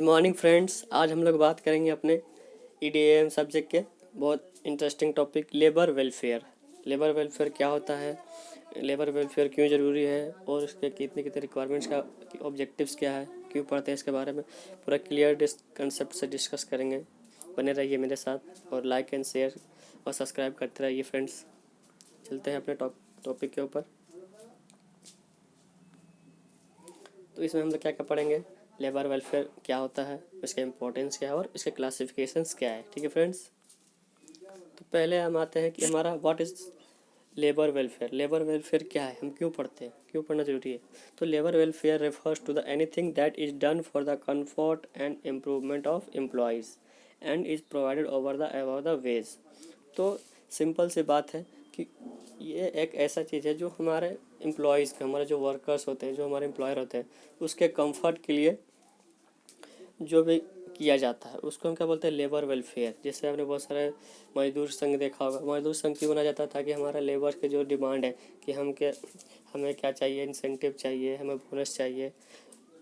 Morning friends, आज हम लोग बात करेंगे अपने ईडीएम सब्जेक्ट के बहुत interesting topic labour welfare. Labour welfare क्या होता है, लेबर वेलफेयर क्यों ज़रूरी है और उसके कितने कितने रिक्वायरमेंट्स का ऑब्जेक्टिव्स क्या है, क्यों पढ़ते हैं, इसके बारे में पूरा क्लियर कंसेप्ट से डिस्कस करेंगे। बने रहिए मेरे साथ और लाइक एंड शेयर और सब्सक्राइब करते रहिए फ्रेंड्स। चलते हैं अपने टॉपिक के ऊपर। तो इसमें हम लोग क्या क्या पढ़ेंगे, लेबर वेलफेयर क्या होता है, इसका इम्पोर्टेंस क्या है और इसके क्लासिफिकेशंस क्या है। ठीक है फ्रेंड्स, तो पहले हम आते हैं कि हमारा what is labour welfare. Labour welfare क्या है, हम क्यों पढ़ते हैं, क्यों पढ़ना जरूरी है। तो labour welfare refers to the anything that is done for the comfort and improvement of employees and is provided over the about the wage. तो सिंपल सी बात है कि ये एक ऐसा चीज़ है जो हमारे एम्प्लॉयज़ के, हमारे जो वर्कर्स होते हैं, जो हमारे एम्प्लॉयर होते हैं, उसके कंफर्ट के लिए जो भी किया जाता है उसको हम क्या बोलते हैं, लेबर वेलफेयर। जैसे आपने बहुत सारे मजदूर संघ देखा होगा। मजदूर संघ क्यों बना जाता है, ताकि हमारा लेबर के जो डिमांड है कि हमें क्या चाहिए, इंसेंटिव चाहिए, हमें बोनस चाहिए,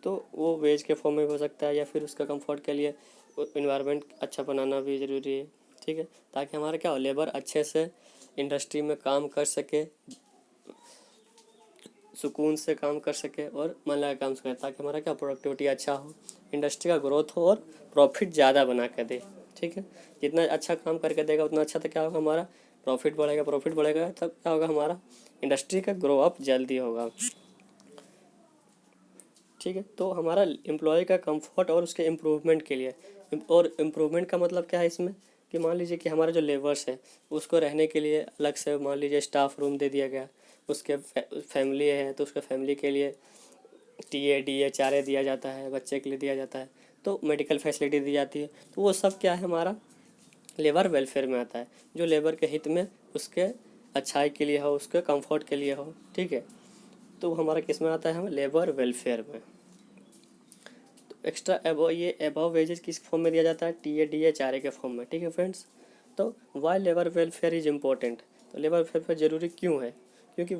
तो वो वेज के फॉर्म में हो सकता है या फिर उसका कंफर्ट के लिए इन्वायरमेंट अच्छा बनाना भी ज़रूरी है। ठीक है, ताकि हमारा क्या हो, लेबर अच्छे से इंडस्ट्री में काम कर सके, सुकून से काम कर सके और मन लगा काम सके, ताकि हमारा क्या प्रोडक्टिविटी अच्छा हो, इंडस्ट्री का ग्रोथ हो और प्रॉफिट ज़्यादा बना कर दे। ठीक है, जितना अच्छा काम करके देगा उतना अच्छा, तो क्या होगा, हमारा प्रॉफिट बढ़ेगा, प्रॉफिट बढ़ेगा तब क्या होगा, हमारा इंडस्ट्री का ग्रो अप जल्दी होगा। ठीक है, तो हमारा एम्प्लॉय का कंफर्ट और उसके इम्प्रूवमेंट के लिए, और इम्प्रूवमेंट का मतलब क्या है इसमें, कि मान लीजिए कि हमारे जो लेबर्स है उसको रहने के लिए अलग से मान लीजिए स्टाफ रूम दे दिया गया, उसके फैमिली है तो उसके फैमिली के लिए टीए डीए चारे दिया जाता है, बच्चे के लिए दिया जाता है, तो मेडिकल फैसिलिटी दी जाती है। तो वो सब क्या है, हमारा लेबर वेलफेयर में आता है, जो लेबर के हित में, उसके अच्छाई के लिए हो, उसके कंफर्ट के लिए हो। ठीक है, तो हमारा किस में आता है, हम लेबर वेलफेयर में। एक्स्ट्रा एबो ये एबव वेजेस किस फॉर्म में दिया जाता है, टीए डीए चारे के फॉर्म में। ठीक है फ्रेंड्स, तो why labour welfare is important. तो लेबर वेलफेयर ज़रूरी क्यों है, क्योंकि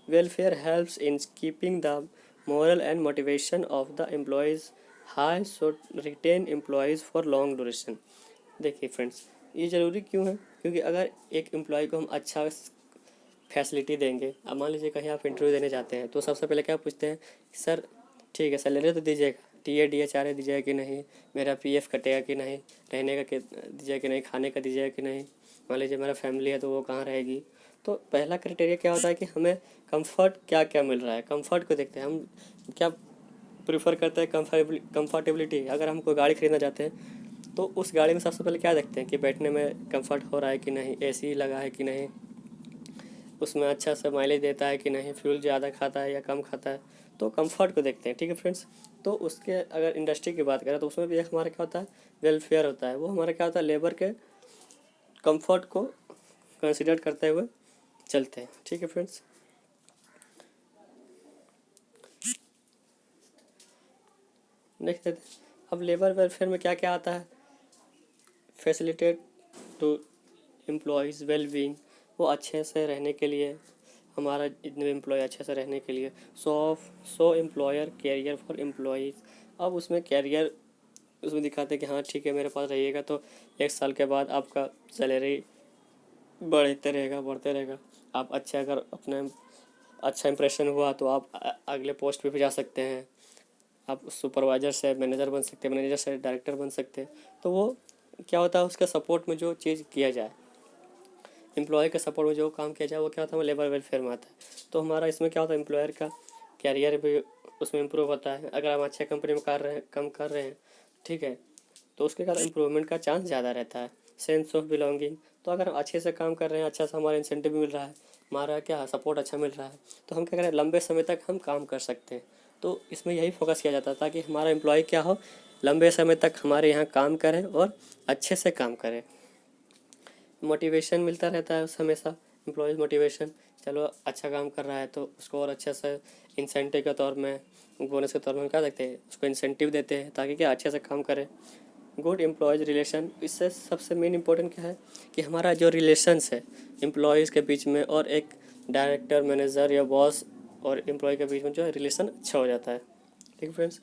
welfare helps in keeping the morale and motivation of the employees high, so retain employees for long duration. देखिए फ्रेंड्स, ये ज़रूरी क्यों है, क्योंकि अगर एक एम्प्लॉय को हम अच्छा फैसिलिटी देंगे, अब मान लीजिए कहीं आप इंटरव्यू देने जाते हैं तो सबसे पहले क्या पूछते हैं, सर ठीक है सैलरी तो दीजिएगा, टीए डीए चारे दीजिएगा कि नहीं, मेरा पीएफ कटेगा कि नहीं, रहने का दीजिएगा कि नहीं, खाने का दीजिएगा कि नहीं, मान लीजिए मेरा फैमिली है तो वो कहाँ रहेगी। तो पहला क्राइटेरिया क्या होता है कि हमें कंफर्ट क्या क्या मिल रहा है, कंफर्ट को देखते हैं हम, क्या प्रीफर करते हैं, कंफर्टेबिलिटी। अगर हम कोई गाड़ी खरीदना चाहते हैं तो उस गाड़ी में सबसे पहले क्या देखते हैं कि बैठने में कंफर्ट हो रहा है कि नहीं, एसी लगा है कि नहीं, उसमें अच्छा सा माइलेज देता है कि नहीं, फ्यूल ज़्यादा खाता है या कम खाता है, तो कंफर्ट को देखते हैं। ठीक है फ्रेंड्स, तो उसके अगर इंडस्ट्री की बात करें तो उसमें भी एक हमारा क्या होता है, वेलफेयर होता है। वो हमारा क्या होता है, लेबर के कंफर्ट को कंसिडर करते हुए चलते हैं। ठीक है फ्रेंड्स, नेक्स्ट देखते हैं अब लेबर वेलफेयर में क्या क्या आता है। फैसिलिटेट टू एम्प्लॉयज़ वेलबींग, वो अच्छे से रहने के लिए, हमारा इतने एम्प्लॉय अच्छे से रहने के लिए। सो एम्प्लॉयर कैरियर फॉर एम्प्लॉयज़, अब उसमें कैरियर उसमें दिखाते हैं कि हाँ ठीक है मेरे पास रहिएगा तो 1 साल के बाद आपका सैलरी बढ़ते रहेगा, बढ़ते रहेगा। आप अच्छा, अगर अपने अच्छा इंप्रेशन हुआ तो आप अगले पोस्ट पे भी जा सकते हैं, आप सुपरवाइजर से मैनेजर बन सकते हैं, मैनेजर से डायरेक्टर बन सकते हैं। तो वो क्या होता है, उसके सपोर्ट में जो चीज़ किया जाए, एम्प्लॉय के सपोर्ट में जो काम किया जाए, वो क्या होता है, लेबर वेलफेयर में आता है। तो हमारा इसमें क्या होता है, एम्प्लॉयर का कैरियर भी उसमें इम्प्रूव होता है। अगर हम अच्छे कंपनी में कर रहे हैं, काम कर रहे हैं, ठीक है, तो उसके कारण इम्प्रूवमेंट का चांस ज़्यादा रहता है। सेंस ऑफ बिलोंगिंग, तो अगर हम अच्छे से काम कर रहे हैं, अच्छा सा हमारा इंसेंटिव भी मिल रहा है, हमारा क्या सपोर्ट अच्छा मिल रहा है, तो हम क्या करें, लंबे समय तक हम काम कर सकते हैं। तो इसमें यही फोकस किया जाता है ताकि हमारा एम्प्लॉय क्या हो, लंबे समय तक हमारे यहाँ काम करें और अच्छे से काम करें। मोटिवेशन मिलता रहता है उस हमेशा, एम्प्लॉयज़ मोटिवेशन, चलो अच्छा काम कर रहा है तो उसको और अच्छे से इंसेंटिव के तौर में, बोनस के तौर में क्या देखते हैं, उसको इंसेंटिव देते हैं ताकि क्या अच्छे से काम करे। गुड एम्प्लॉयज़ रिलेशन, इससे सबसे मेन इंपॉर्टेंट क्या है कि हमारा जो रिलेशंस है एम्प्लॉयज़ के बीच में, और एक डायरेक्टर मैनेजर या बॉस और एम्प्लॉय के बीच में जो है रिलेशन अच्छा हो जाता है। ठीक है फ्रेंड्स,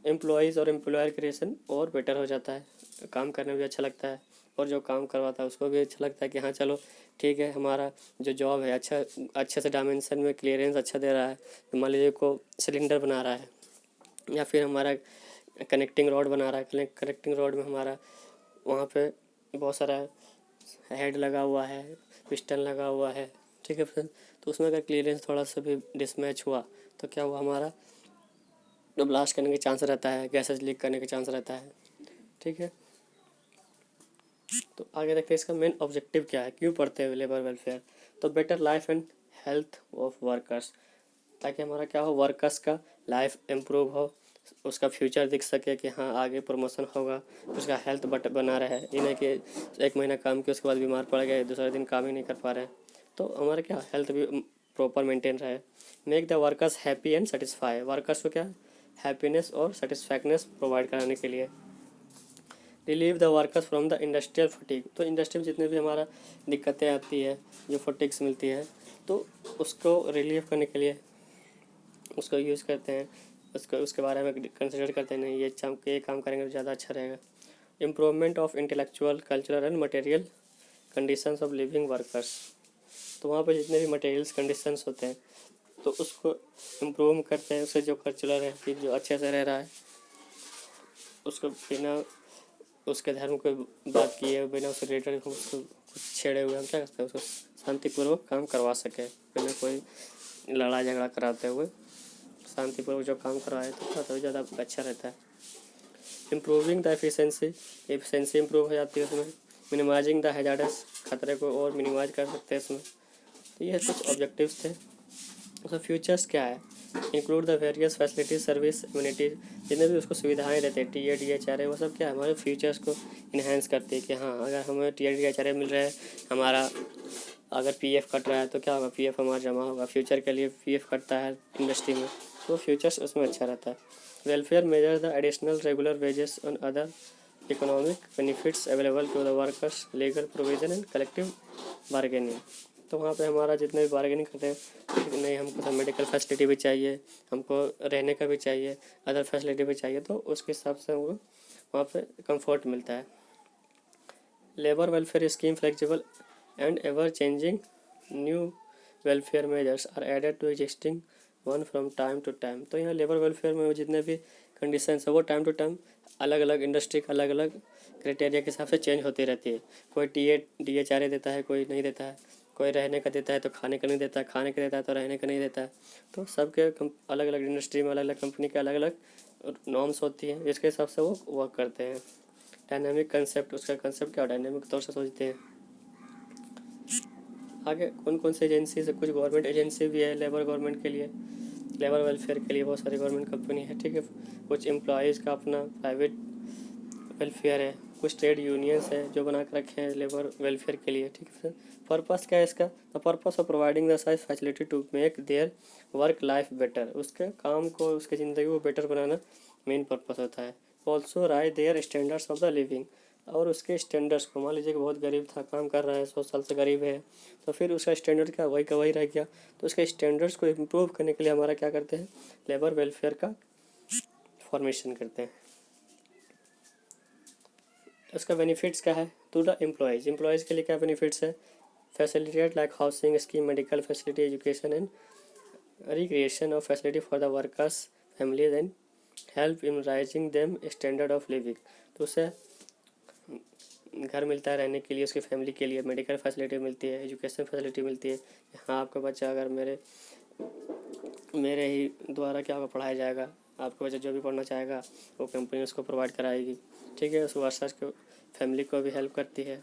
एम्प्लॉयज़ और एम्प्लॉयर क्रिएशन और बेटर हो जाता है, काम करने में भी अच्छा लगता है, और जो काम करवाता है उसको भी अच्छा लगता है कि हाँ चलो ठीक है, हमारा जो जॉब है अच्छा अच्छे से डायमेंशन में क्लियरेंस अच्छा दे रहा है। तो मान लीजिए को सिलेंडर बना रहा है, या फिर हमारा कनेक्टिंग रॉड बना रहा है, कनेक्टिंग रॉड में हमारा वहाँ पे बहुत सारा हेड लगा हुआ है, पिस्टन लगा हुआ है, ठीक है फ्रेंड। तो उसमें अगर क्लियरेंस थोड़ा सा भी डिसमैच हुआ तो क्या हुआ, हमारा जो ब्लास्ट करने के चांस रहता है, गैसेज लीक करने के चांस रहता है, ठीक है। तो आगे देखते हैं इसका मेन ऑब्जेक्टिव क्या है, क्यों पढ़ते हैं लेबर वेलफेयर। तो better life and health of workers, ताकि हमारा क्या हो, वर्कर्स का लाइफ इम्प्रूव हो, उसका फ्यूचर दिख सके कि हाँ आगे प्रमोशन होगा, उसका हेल्थ बना रहे। ये नहीं कि एक महीना काम किया उसके बाद बीमार पड़ गए, दूसरे दिन काम ही नहीं कर पा रहे, तो हमारा क्या हेल्थ भी प्रॉपर मेंटेन रहे। Make the workers happy and satisfy, workers को क्या हैप्पीनेस और सेटिस्फैक्टनेस प्रोवाइड कराने के लिए। Relieve the workers from the industrial fatigue, तो इंडस्ट्री में जितने भी हमारा दिक्कतें आती है, जो फटीग्स मिलती है, तो उसको रिलीव करने के लिए उसको यूज़ करते हैं, उसको उसके बारे में कंसिडर करते हैं, नहीं ये काम करेंगे तो ज़्यादा अच्छा रहेगा। Improvement of intellectual cultural and material conditions of living workers, तो वहाँ पर जितने भी मटेरियल्स कंडीशंस होते हैं तो उसको इम्प्रूव करते हैं, उससे जो कल्चरल है कि जो अच्छे से रह रहा है, उसको बिना उसके धर्म को बात किए, बिना उसके रिलेटेड उसको कुछ छेड़े हुए हम क्या करते हैं, उसको शांतिपूर्वक काम करवा सके, बिना कोई लड़ाई झगड़ा कराते हुए शांतिपूर्वक जो काम करवाए तो ज़्यादा अच्छा रहता है। इम्प्रूविंग द एफिशिएंसी इम्प्रूव हो जाती है उसमें। मिनिमाइजिंग द हैजार्डस, खतरे को और मिनिमाइज कर सकते हैं इसमें। तो ये कुछ ऑब्जेक्टिव्स थे। उसका फ्यूचर्स क्या है, include the various facilities service immunities, जितने भी उसको सुविधाएं रहते हैं T A D H R A, वो सब क्या है हमारे फ्यूचर्स को इन्हेंस करती है कि हाँ अगर हमें T A D H R A मिल रहा है, हमारा अगर पी एफ कट रहा है तो क्या होगा, पी एफ हमारा जमा होगा, फ्यूचर के लिए पी एफ कटता है इंडस्ट्री में, तो फ्यूचर्स उसमें अच्छा रहता है। Welfare measure the additional regular wages on other economic benefits available to the workers, legal provision and collective bargaining, तो वहाँ पे हमारा जितने भी बार्गेनिंग करते हैं, नहीं हमको तो मेडिकल फैसिलिटी भी चाहिए, हमको रहने का भी चाहिए, अदर फैसिलिटी भी चाहिए, तो उसके हिसाब से हमको वहाँ पे कंफर्ट मिलता है। Labour welfare scheme flexible and ever changing, new welfare measures are added to existing one from time to time, तो यहाँ लेबर वेलफेयर में जितने भी कंडीशंस है वो टाइम टू टाइम अलग अलग इंडस्ट्री का अलग अलग क्राइटेरिया के हिसाब से चेंज होती रहती है। कोई डी एच आर ए देता है, कोई नहीं देता है, कोई रहने का देता है तो खाने का नहीं देता है, खाने का देता है तो रहने का नहीं देता है, तो सबके अलग अलग इंडस्ट्री में अलग अलग कंपनी के अलग अलग नॉर्म्स होती हैं, जिसके हिसाब से वो वर्क करते हैं। डायनामिक कंसेप्ट, उसका कंसेप्ट क्या डायनामिक तौर से सोचते हैं। आगे कौन कौन सी एजेंसी है, कुछ गवर्नमेंट एजेंसी भी है लेबर गवर्नमेंट के लिए, लेबर वेलफेयर के लिए बहुत सारी गवर्नमेंट कंपनी है, ठीक है। कुछ एम्प्लॉयज़ का अपना प्राइवेट वेलफेयर है, कुछ ट्रेड यूनियंस है जो बना कर रखे हैं लेबर वेलफेयर के लिए, ठीक है। पर्पस क्या है इसका, the purpose of providing the size facility to make their work life better, उसके काम को उसकी ज़िंदगी को बेटर बनाना मेन पर्पस होता है। Also rise there standards of the living, और उसके स्टैंडर्ड्स को, मान लीजिए कि बहुत गरीब था, काम कर रहा है, 100 साल से गरीब है, तो फिर उसका स्टैंडर्ड क्या वही का वही रह गया, तो उसके स्टैंडर्ड्स को इम्प्रूव करने के लिए हमारा क्या करते हैं, लेबर वेलफेयर का फॉर्मेशन करते हैं। उसका बेनिफिट्स क्या है टू द एम्प्लॉयज़ के लिए क्या बेनिफिट्स है, facilitate like housing scheme, medical facility, education and recreation of facility for the workers families and help in rising them standard of living, तो उससे घर मिलता है रहने के लिए, उसकी फैमिली के लिए मेडिकल फैसिलिटी मिलती है, एजुकेशन फैसिलिटी मिलती है, हाँ आपका बच्चा अगर मेरे ही द्वारा क्या होगा पढ़ाया जाएगा, आपका बच्चा जो भी पढ़ना चाहेगा वो कंपनी उसको प्रोवाइड कराएगी, ठीक है। उस वर्कर्स को फैमिली को भी हेल्प करती है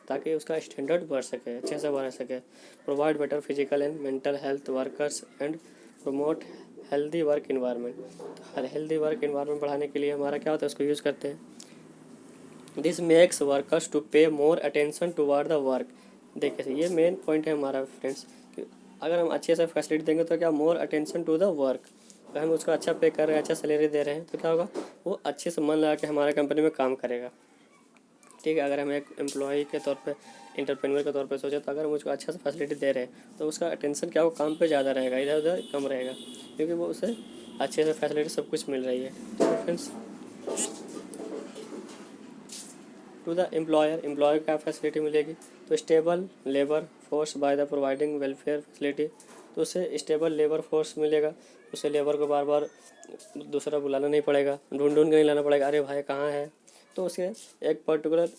ताकि उसका स्टैंडर्ड बढ़ सके, अच्छे से बढ़ सके। Provide better physical and mental health workers and promote healthy work environment, healthy work environment बढ़ाने के लिए हमारा क्या होता है उसको यूज़ करते हैं। दिस मेक्स वर्कर्स टू पे more attention toward the work, देखिए ये मेन पॉइंट है हमारा फ्रेंड्स, कि अगर हम अच्छे से फैसिलिटी देंगे तो क्या more attention to the work, अगर हम उसको अच्छा पे कर रहे हैं, अच्छा सैलरी दे रहे हैं, तो क्या होगा वो अच्छे से मन लगा के हमारे कंपनी में काम करेगा, ठीक है। अगर हम एक एम्प्लॉय के तौर पे, इंटरप्रेन्योर के तौर पे सोचे, तो अगर हम उसको अच्छा से फैसिलिटी दे रहे हैं तो उसका अटेंशन क्या वो काम पे ज़्यादा रहेगा, इधर उधर कम रहेगा, क्योंकि वो उसे अच्छे से फैसिलिटी सब कुछ मिल रही है। तो फ्रेंड्स, टू द एम्प्लॉयर क्या फैसिलिटी मिलेगी, तो stable labour force by the providing welfare facility, तो उसे स्टेबल लेबर फोर्स मिलेगा, उसे लेबर को बार बार दूसरा बुलाना नहीं पड़ेगा, ढूंढ ढूंढ के नहीं लाना पड़ेगा, अरे भाई कहाँ है, तो उसे एक पर्टिकुलर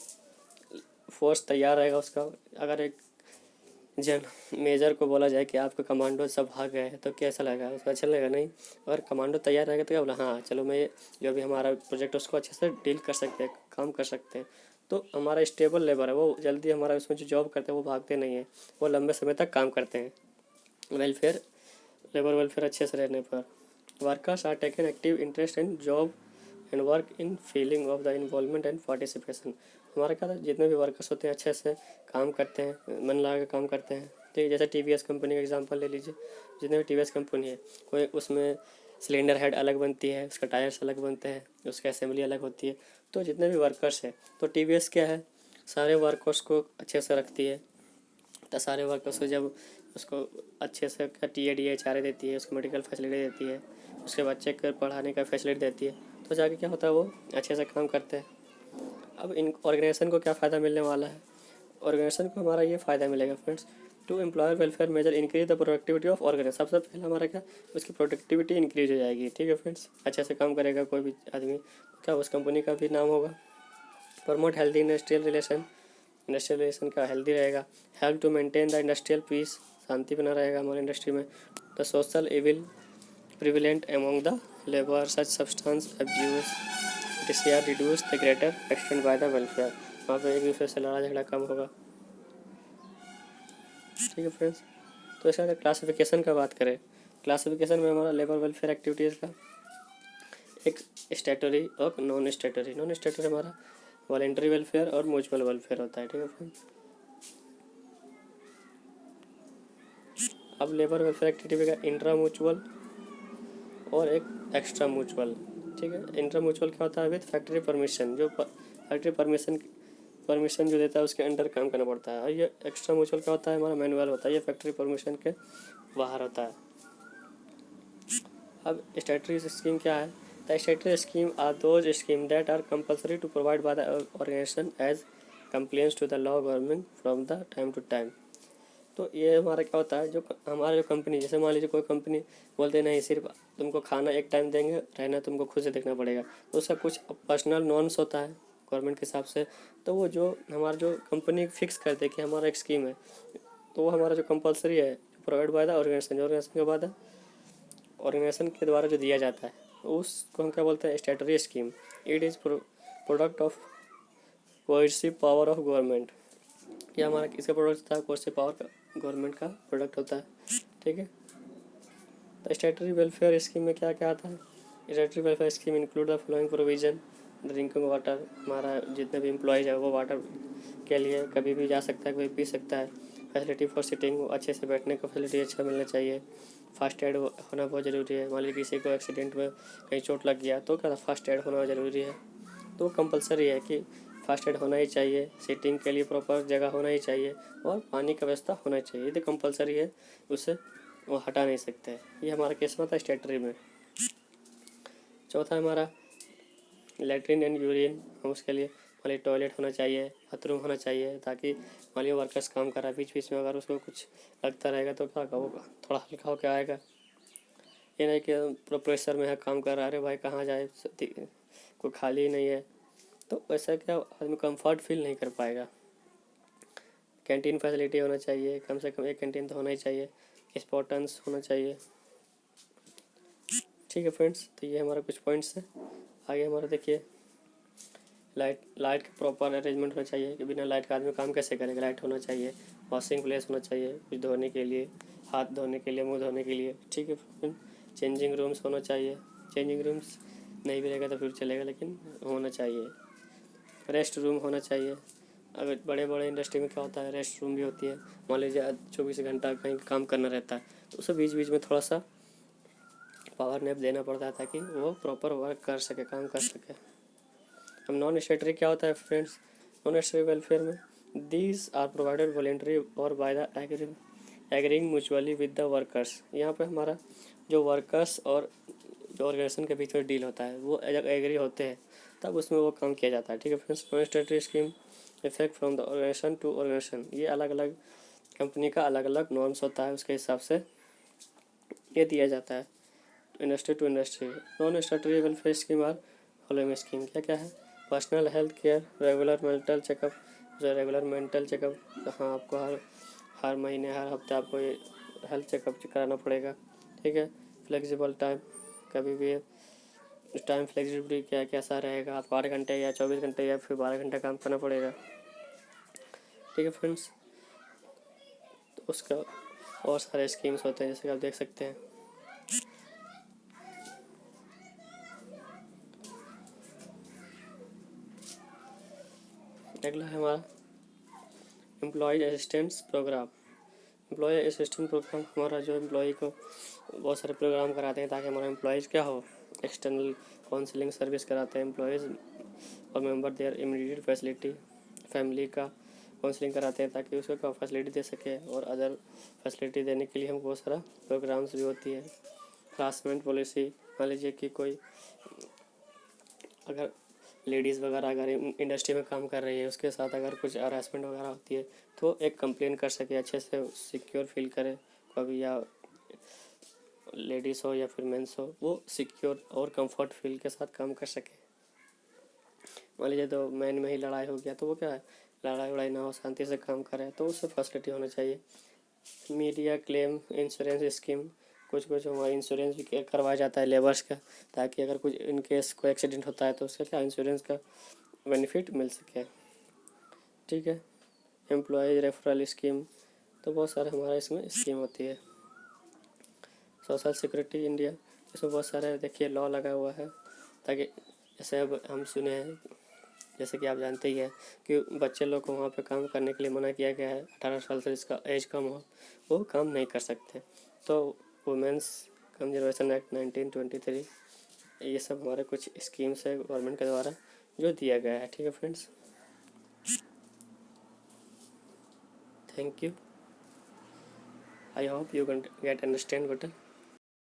फोर्स तैयार रहेगा उसका। अगर एक जन मेजर को बोला जाए कि आपके कमांडो सब भाग गए हैं तो कैसा लगेगा, उसको अच्छा लगेगा नहीं। अगर कमांडो तैयार रहेगा तो क्या बोला, हाँ चलो मैं जो भी हमारा प्रोजेक्ट उसको अच्छे से डील कर सकते हैं, काम कर सकते हैं। तो हमारा स्टेबल लेबर है, वो जल्दी हमारा उसमें जो जॉब करते हैं वो भागते नहीं हैं, वो लंबे समय तक काम करते हैं। वेलफेयर, लेबर वेलफेयर अच्छे से रहने पर workers are taken active interest in job and work in feeling of the involvement and participation. हमारा क्या था, जितने भी वर्कर्स होते हैं अच्छे से काम करते हैं, मन लगा के काम करते हैं। ठीक है, जैसे टीवीएस कंपनी का एग्जांपल ले लीजिए, जितने भी टीवीएस कंपनी है, कोई उसमें सिलेंडर हेड अलग बनती है, उसका टायर्स अलग बनते हैं, उसका असेंबली अलग होती है। तो जितने भी वर्कर्स हैं, तो टीवीएस क्या है, सारे वर्कर्स को अच्छे से रखती है। तो सारे वर्कर्स को जब उसको अच्छे से TA DA HRA देती है, उसको मेडिकल फैसिलिटी देती है, उसके बच्चे को पढ़ाने का फैसिलिटी देती है, तो जाके क्या होता है, वो अच्छे से काम करते हैं। अब इन ऑर्गेनाइजेशन को क्या फ़ायदा मिलने वाला है, ऑर्गेनाइजेशन को हमारा ये फ़ायदा मिलेगा friends, to employer welfare measure increase the productivity of organisation. सबसे पहले हमारा क्या, उसकी प्रोडक्टिविटी इंक्रीज हो जाएगी। ठीक है फ्रेंड्स, अच्छे से काम करेगा कोई भी आदमी, क्या उस कंपनी का भी नाम होगा। Promote healthy industrial relation, industrial relation का हेल्दी रहेगा। Help to maintain the industrial peace, शांति बना रहेगा हमारे इंडस्ट्री में। The social evil prevalent among the labour such substance abuse desire reduce the greater extend by the welfare. वहाँ पे एक दूसरे से लड़ा झगड़ा कम होगा। ठीक है फ्रेंड्स, तो इसका अगर क्लासिफिकेशन का बात करें, क्लासिफिकेशन में हमारा लेबर वेलफेयर एक्टिविटीज़ का एक स्टैटूटरी और नॉन स्टैटूटरी। नॉन स्टैटूटरी हमारा वॉलेंट्री वेलफेयर और म्यूचुअल वेलफेयर होता है। ठीक है फ्रेंड्स, अब लेबर वेलफेयर एक्टिविटी का इंट्रा म्यूचुअल और एक एक्स्ट्रा म्यूचुअल। ठीक है, इंट्रा म्यूचुअल क्या होता है, विद फैक्ट्री परमिशन, जो फैक्ट्री परमिशन जो देता है उसके अंडर काम करना पड़ता है। और ये एक्स्ट्रा म्यूचुअल क्या होता है, हमारा मैनुअल होता है, ये फैक्ट्री परमिशन के बाहर होता है। अब स्टैट्यूटरी स्कीम क्या है, the statutory scheme are those scheme that are compulsory to provide by the organisation as complaints to the law government from the time to time. तो ये हमारा क्या होता है, जो हमारा जो कंपनी, जैसे मान लीजिए कोई कंपनी बोलते नहीं सिर्फ तुमको खाना एक टाइम देंगे, रहना तुमको खुद से देखना पड़ेगा, तो उसका कुछ पर्सनल नॉर्म्स होता है गवर्नमेंट के हिसाब से। तो वो जो हमारा जो कंपनी फिक्स करते हैं कि हमारा एक स्कीम है, तो वो हमारा जो कंपलसरी है प्रोवाइड बाय द ऑर्गेनाइजेशन, जो ऑर्गेनाइजेशन के बाद ऑर्गेनाइजेशन के द्वारा जो दिया जाता है उसको हम क्या बोलते हैं, statutory scheme. It is product of coercive power of government. ये हमारा किसका प्रोडक्ट था, कोर्सिव पावर का, गवर्नमेंट का प्रोडक्ट होता है। ठीक है, तो स्टैट्यूटरी वेलफेयर स्कीम में क्या क्या आता है, statutory welfare scheme include the following provision, drinking water, हमारा जितने भी एम्प्लॉयज़ है वो वाटर के लिए कभी भी जा सकता है, कोई पी सकता है। फैसिलिटी फॉर सिटिंग, अच्छे से बैठने का फैसिलिटी अच्छा मिलना चाहिए। फास्ट एड होना बहुत ज़रूरी है, मान लीजिए किसी को एक्सीडेंट में कहीं चोट लग गया तो क्या फास्ट एड होना ज़रूरी है, तो कंपलसरी है कि फास्ट एड होना ही चाहिए। सीटिंग के लिए प्रॉपर जगह होना ही चाहिए और पानी का व्यवस्था होना चाहिए, ये तो कंपलसरी है, उससे वो हटा नहीं सकते। ये हमारा केस में था स्टैट्यूटरी में। चौथा हमारा लेटरिन एंड यूरिन, हम उसके लिए मान लीजिए टॉयलेट होना चाहिए, बाथरूम होना चाहिए, ताकि मान लीजिए वर्कर्स काम कर रहा है, बीच बीच में अगर उसको कुछ लगता रहेगा तो क्या होगा, थोड़ा हल्का होकर आएगा। ये नहीं कि पूरा प्रेशर में है काम कर रहा है, अरे भाई कहाँ जाए, कोई खाली नहीं है, तो वैसा क्या आदमी कंफर्ट फील नहीं कर पाएगा। कैंटीन फैसिलिटी होना चाहिए, कम से कम एक कैंटीन तो होना ही चाहिए। स्पॉटन्स होना चाहिए। ठीक है फ्रेंड्स, तो ये हमारा कुछ पॉइंट्स है। आगे हमारा देखिए, लाइट का प्रॉपर अरेंजमेंट होना चाहिए, कि बिना लाइट का आदमी काम कैसे करेगा, लाइट होना चाहिए। वॉशिंग प्लेस होना चाहिए, कुछ धोने के लिए, हाथ धोने के लिए, मुंह धोने के लिए। ठीक है फ्रेंड, चेंजिंग रूम्स होना चाहिए, चेंजिंग रूम्स नहीं भी रहेगा तो फिर चलेगा, लेकिन होना चाहिए। रेस्ट रूम होना चाहिए, अगर बड़े बड़े इंडस्ट्री में क्या होता है, रेस्ट रूम भी होती है, मान लीजिए 24 घंटा कहीं काम करना रहता है, तो उसे बीच बीच में थोड़ा सा पावर नैप देना पड़ता है ताकि वो प्रॉपर वर्क कर सके, काम कर सके। अब नॉन स्टैट्यूटरी क्या होता है फ्रेंड्स, नॉन स्टैट्यूटरी वेलफेयर में दीज आर प्रोवाइडेड वॉलेंट्री और by the agreeing mutually with the workers. यहाँ पे हमारा जो वर्कर्स और जो ऑर्गेनाइजेशन के बीच में डील होता है वो जब एग्री होते हैं तब उसमें वो काम किया जाता है। ठीक है friends, non statutory scheme effect from the organisation to organisation, ये अलग अलग कंपनी का अलग अलग नॉर्म्स होता है, उसके हिसाब से ये दिया जाता है। Industry to industry, non statutory welfare scheme are following scheme, क्या क्या है? Personal health care, regular mental checkup, जो रेगुलर मेंटल चेकअप, हाँ आपको हर हर महीने हर हफ्ते आपको ये हेल्थ चेकअप कराना पड़ेगा। ठीक है, फ्लेक्सिबल टाइम, कभी भी टाइम फ्लेक्सिबिलिटी क्या कैसा रहेगा, आपको 8 घंटे या 24 घंटे या फिर 12 घंटे काम करना पड़ेगा। ठीक है फ्रेंड्स, तो उसका और सारे स्कीम्स होते हैं जैसे कि आप देख सकते हैं। अगला है हमारा employee assistance programme. Employee assistant programme हमारा जो एम्प्लॉय को बहुत सारे प्रोग्राम कराते हैं ताकि हमारा एम्प्लॉयज़ क्या हो, एक्सटर्नल काउंसलिंग सर्विस कराते हैं एम्प्लॉयज़ और member their immediate facility, family का काउंसलिंग कराते हैं ताकि उसको क्या फैसिलिटी दे सके, और अदर फैसिलिटी देने के लिए हमको बहुत सारा प्रोग्राम्स भी होती है। हरासमेंट पॉलिसी, मान लीजिए कि कोई अगर लेडीज़ वगैरह अगर इंडस्ट्री में काम कर रही है उसके साथ अगर कुछ हरासमेंट वगैरह होती है तो एक कंप्लेन कर सके, अच्छे से सिक्योर फील करे कभी, या लेडीज़ हो या फिर मेंस हो, वो सिक्योर और कंफर्ट फील के साथ काम कर सके। मान लीजिए तो मैन में ही लड़ाई हो गया तो वो क्या है, लड़ाई वड़ाई ना हो, शांति से काम करे, तो उससे फैसिलिटी होना चाहिए। मीडिया क्लेम इंश्योरेंस स्कीम, कुछ कुछ हमारा इंश्योरेंस भी करवाया जाता है लेबर्स का, ताकि अगर कुछ इन केस कोई एक्सीडेंट होता है तो उसका क्या इंश्योरेंस का बेनिफिट मिल सके। ठीक है, एम्प्लॉय रेफरल स्कीम, तो बहुत सारे हमारा इसमें स्कीम होती है। सोशल सिक्योरिटी इंडिया, इसमें बहुत सारे देखिए लॉ लगा हुआ है ताकि जैसे अब हम सुने हैं, जैसे कि आप जानते ही हैं कि बच्चे लोग को वहाँ पे काम करने के लिए मना किया गया है, 18 साल से जिसका एज कम हो वो काम नहीं कर सकते। तो वुमेंस कंजर्वेशन एक्ट 1923, ये सब हमारे कुछ स्कीम्स है गवर्नमेंट के द्वारा जो दिया गया है। ठीक है friends, thank you, I hope you can get understand better.